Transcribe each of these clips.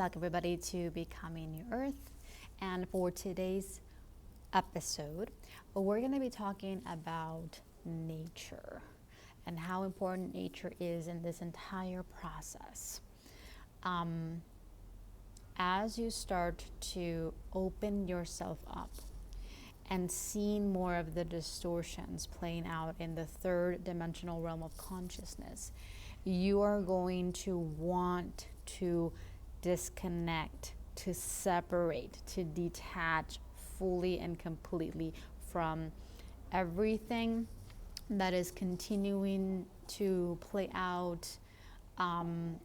back, everybody, to Becoming New Earth. And for today's episode, we're going to be talking about nature and how important nature is in this entire process. As you start to open yourself up and seeing more of the distortions playing out in the third dimensional realm of consciousness, you are going to want to disconnect, to separate, to detach fully and completely from everything that is continuing to play out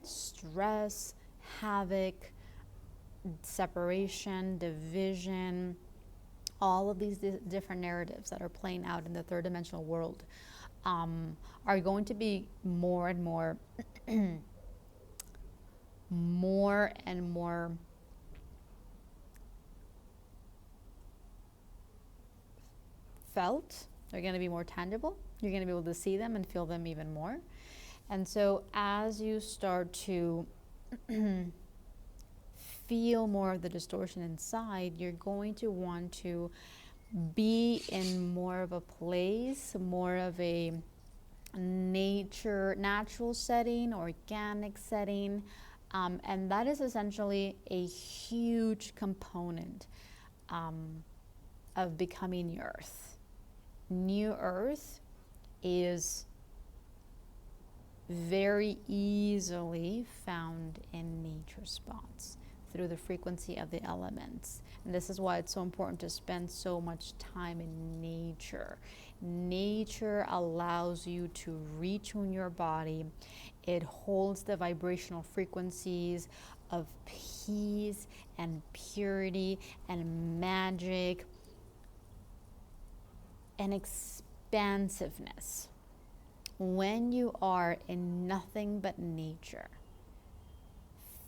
stress, havoc, separation, division, all of these different narratives that are playing out in the third dimensional world are going to be more and more more and more felt. They're going to be more tangible. You're going to be able to see them and feel them even more. And so as you start to feel more of the distortion inside, you're going to want to be in more of a place, more of a natural setting, organic setting. And that is essentially a huge component of becoming New Earth. New Earth is very easily found in nature spots through the frequency of the elements. And this is why it's so important to spend so much time in nature. Nature allows you to retune your body. It holds the vibrational frequencies of peace and purity and magic and expansiveness. When you are in nothing but nature,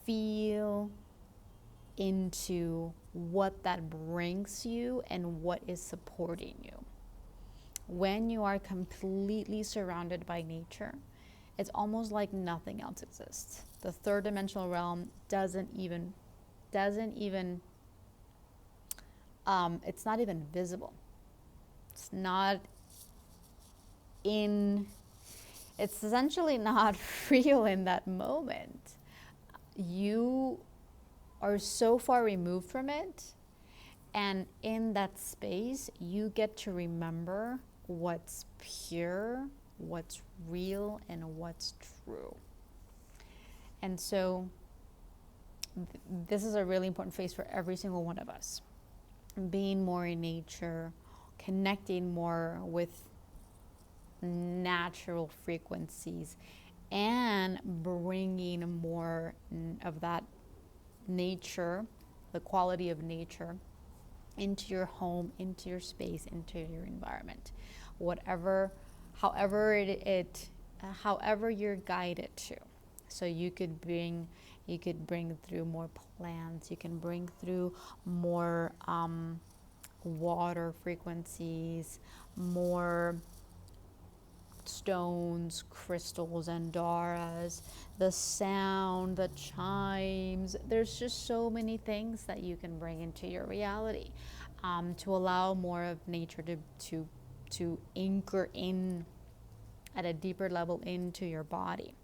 feel into what that brings you and what is supporting you. When you are completely surrounded by nature, it's almost like nothing else exists. The third dimensional realm doesn't even it's not even visible. It's essentially not real in that moment. You are so far removed from it, and in that space you get to remember what's pure, what's real, and what's true. And so this is a really important phase for every single one of us. Being more in nature, connecting more with natural frequencies, and bringing more of that nature, the quality of nature, into your home, into your space, into your environment. However you're guided to. So you could bring through more plants, you can bring through more water frequencies, more stones, crystals, andoras, the sound, the chimes. There's just so many things that you can bring into your reality to allow more of nature to anchor in at a deeper level into your body.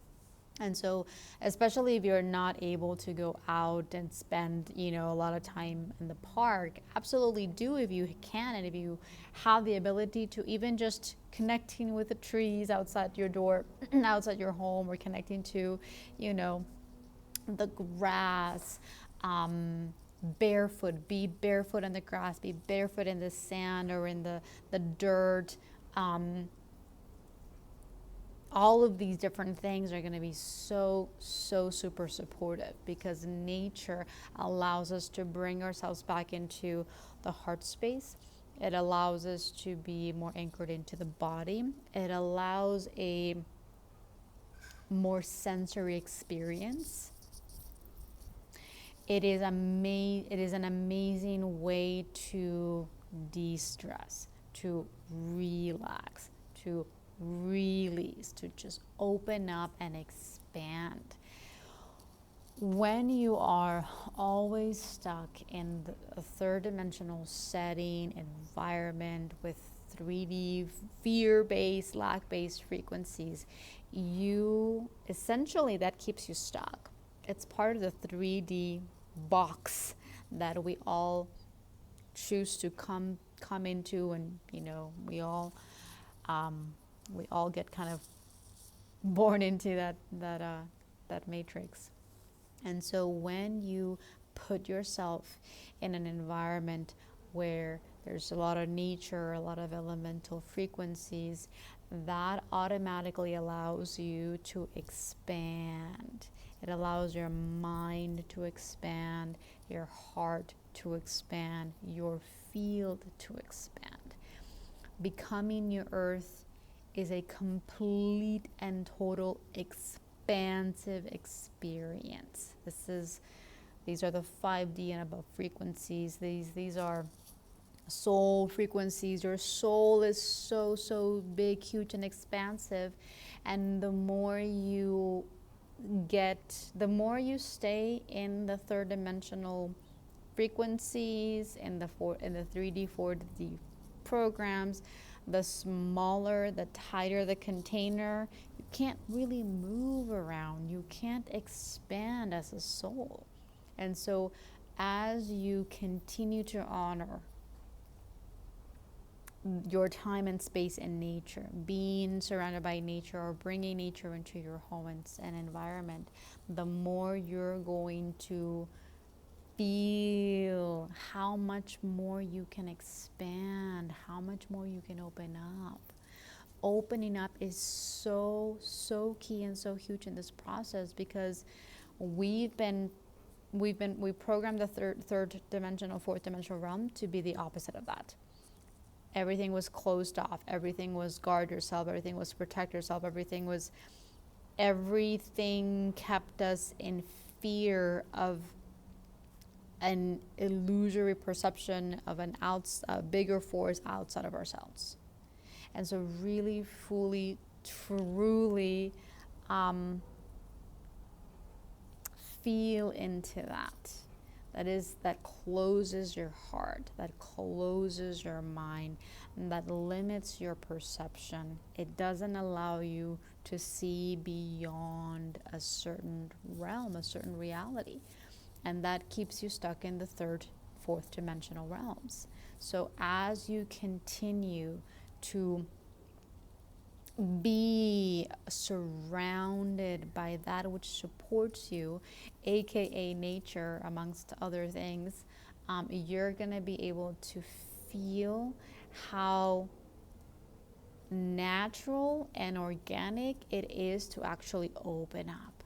And so, especially if you're not able to go out and spend, a lot of time in the park, absolutely do if you can, and if you have the ability to, even just connecting with the trees outside your door, outside your home, or connecting to, the grass, barefoot, be barefoot in the grass, be barefoot in the sand or in the dirt. All of these different things are going to be so super supportive, because nature allows us to bring ourselves back into the heart space. It allows us to be more anchored into the body. It allows a more sensory experience. It is an amazing way to de-stress, to relax, to release, to just open up and expand. When you are always stuck in a third dimensional setting, environment with 3D, fear-based, lack-based frequencies, you essentially, that keeps you stuck. It's part of the 3D box that we all choose to come into, and we all get kind of born into that matrix. And so when you put yourself in an environment where there's a lot of nature, a lot of elemental frequencies, that automatically allows you to expand. It allows your mind to expand, your heart to expand, your field to expand. Becoming your earth is a complete and total expansive experience. These are the 5D and above frequencies. These are soul frequencies. Your soul is so big, huge, and expansive. And the more you stay in the third dimensional frequencies, in the 3D, 4D programs, the smaller, the tighter the container. You can't really move around. You can't expand as a soul. And so as you continue to honor your time and space in nature, being surrounded by nature or bringing nature into your home and environment, the more you're going to feel how much more you can expand, how much more you can open up. Opening up is so key and so huge in this process, because we programmed the third dimensional, fourth dimensional realm to be the opposite of that. Everything was closed off. Everything was guard yourself. Everything was protect yourself. Everything kept us in fear of an illusory perception of a bigger force outside of ourselves. And so really, fully, truly feel into that. That closes your heart, that closes your mind, and that limits your perception. It doesn't allow you to see beyond a certain realm, a certain reality. And that keeps you stuck in the third, fourth dimensional realms. So as you continue to be surrounded by that which supports you, aka nature, amongst other things, you're going to be able to feel how natural and organic it is to actually open up.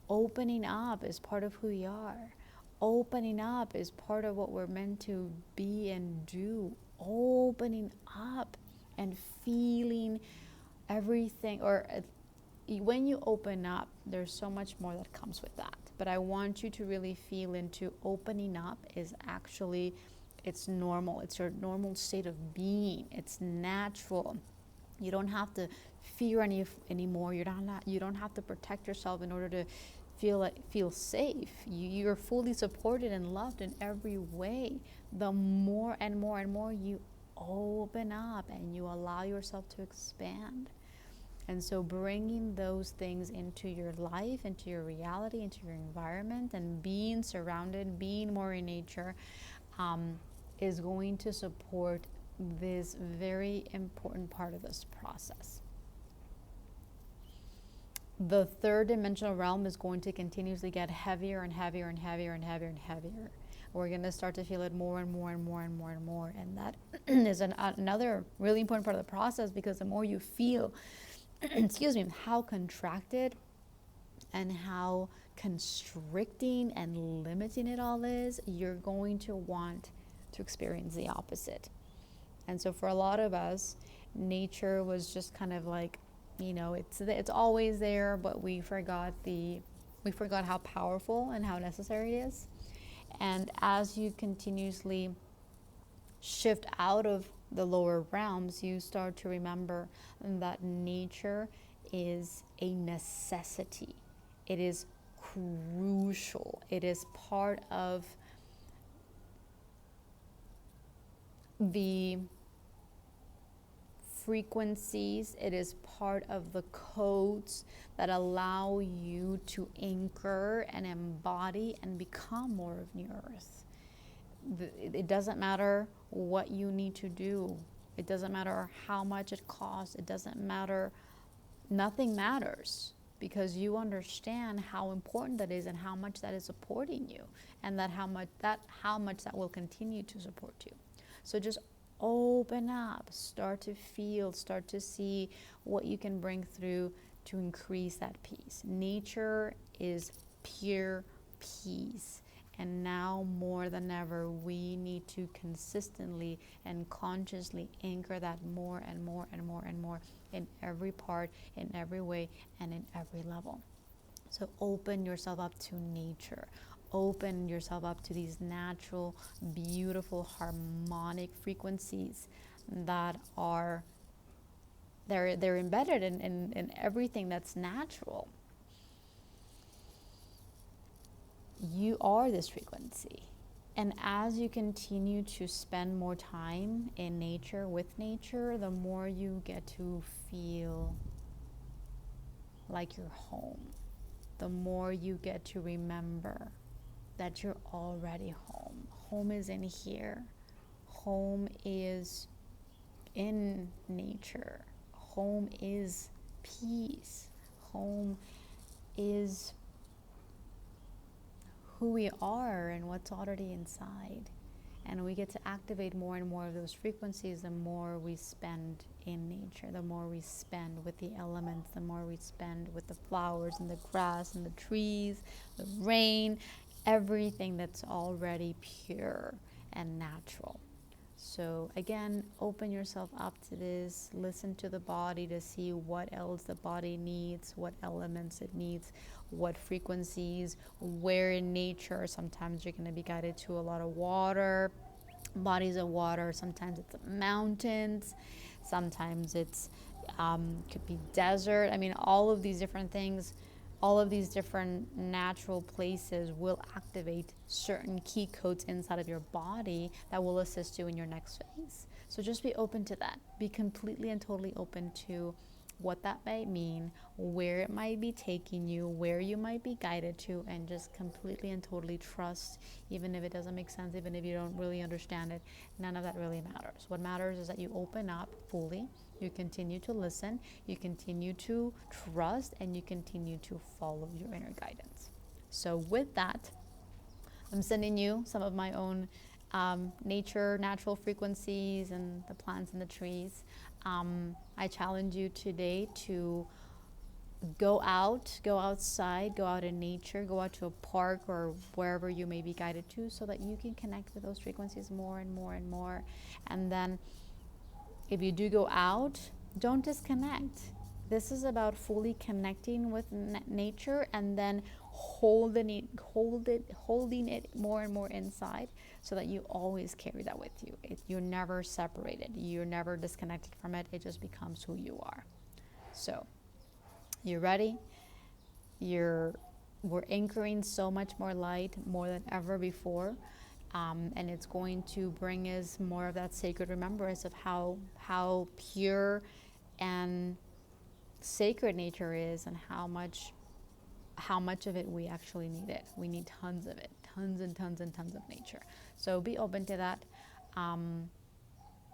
Opening up is part of who we are. Opening up is part of what we're meant to be and do. Opening up and feeling everything, when you open up, there's so much more that comes with that. But I want you to really feel into opening up is actually, it's normal. It's your normal state of being. It's natural. You don't have to fear anymore. You don't have to protect yourself in order to feel safe. You're fully supported and loved in every way. The more and more and more you open up and you allow yourself to expand. And so bringing those things into your life, into your reality, into your environment, and being surrounded, being more in nature, is going to support this very important part of this process. The third dimensional realm is going to continuously get heavier and heavier and heavier and heavier and heavier. We're going to start to feel it more and more and more and more and more. And that is another really important part of the process, because the more you feel, how contracted and how constricting and limiting it all is, you're going to want to experience the opposite. And so for a lot of us, nature was just kind of like, it's always there, but we forgot how powerful and how necessary it is. And as you continuously shift out of the lower realms, you start to remember that nature is a necessity. It is crucial. It is part of the frequencies, it is part of the codes that allow you to anchor and embody and become more of New Earth. It doesn't matter what you need to do. It doesn't matter how much it costs. It doesn't matter. Nothing matters, because you understand how important that is and how much that is supporting you, and that how much that will continue to support you. So just open up, start to feel, start to see what you can bring through to increase that peace. Nature is pure peace. And now more than ever, we need to consistently and consciously anchor that more and more and more and more in every part, in every way, and in every level. So open yourself up to nature. Open yourself up to these natural, beautiful, harmonic frequencies that are, they're embedded in everything that's natural. You are this frequency. And as you continue to spend more time in nature, with nature, the more you get to feel like you're home. The more you get to remember that you're already home. Home is in here. Home is in nature. Home is peace. Home is who we are and what's already inside. And we get to activate more and more of those frequencies the more we spend in nature, the more we spend with the elements, the more we spend with the flowers and the grass and the trees, the rain, everything that's already pure and natural. So again, open yourself up to this. Listen to the body to see what else the body needs, what elements it needs, what frequencies, where in nature. Sometimes you're going to be guided to a lot of water, bodies of water. Sometimes it's mountains. Sometimes it's could be desert. I mean, all of these different things, all of these different natural places will activate certain key codes inside of your body that will assist you in your next phase. So just be open to that. Be completely and totally open to what that might mean, where it might be taking you, where you might be guided to, and just completely and totally trust, even if it doesn't make sense, even if you don't really understand it. None of that really matters. What matters is that you open up fully, you continue to listen, you continue to trust, and you continue to follow your inner guidance. So with that, I'm sending you some of my own natural frequencies and the plants and the trees. I challenge you today to go outside, go out in nature, go out to a park or wherever you may be guided to, so that you can connect with those frequencies more and more and more. And then if you do go out, don't disconnect. This is about fully connecting with nature and then holding it more and more inside, so that you always carry that with you. You're never separated. You're never disconnected from it. It just becomes who you are. So, you're ready. We're anchoring so much more light, more than ever before. And it's going to bring us more of that sacred remembrance of how pure and sacred nature is, and how much of it we actually need it. We need tons of it, tons and tons and tons of nature. So be open to that.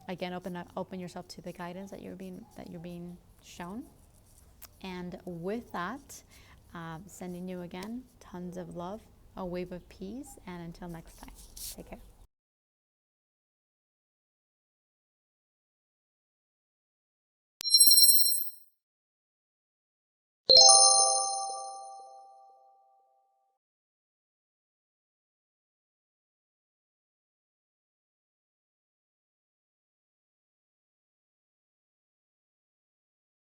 Again, open yourself to the guidance that you're being shown. And with that, sending you again tons of love, a wave of peace, and until next time, take care.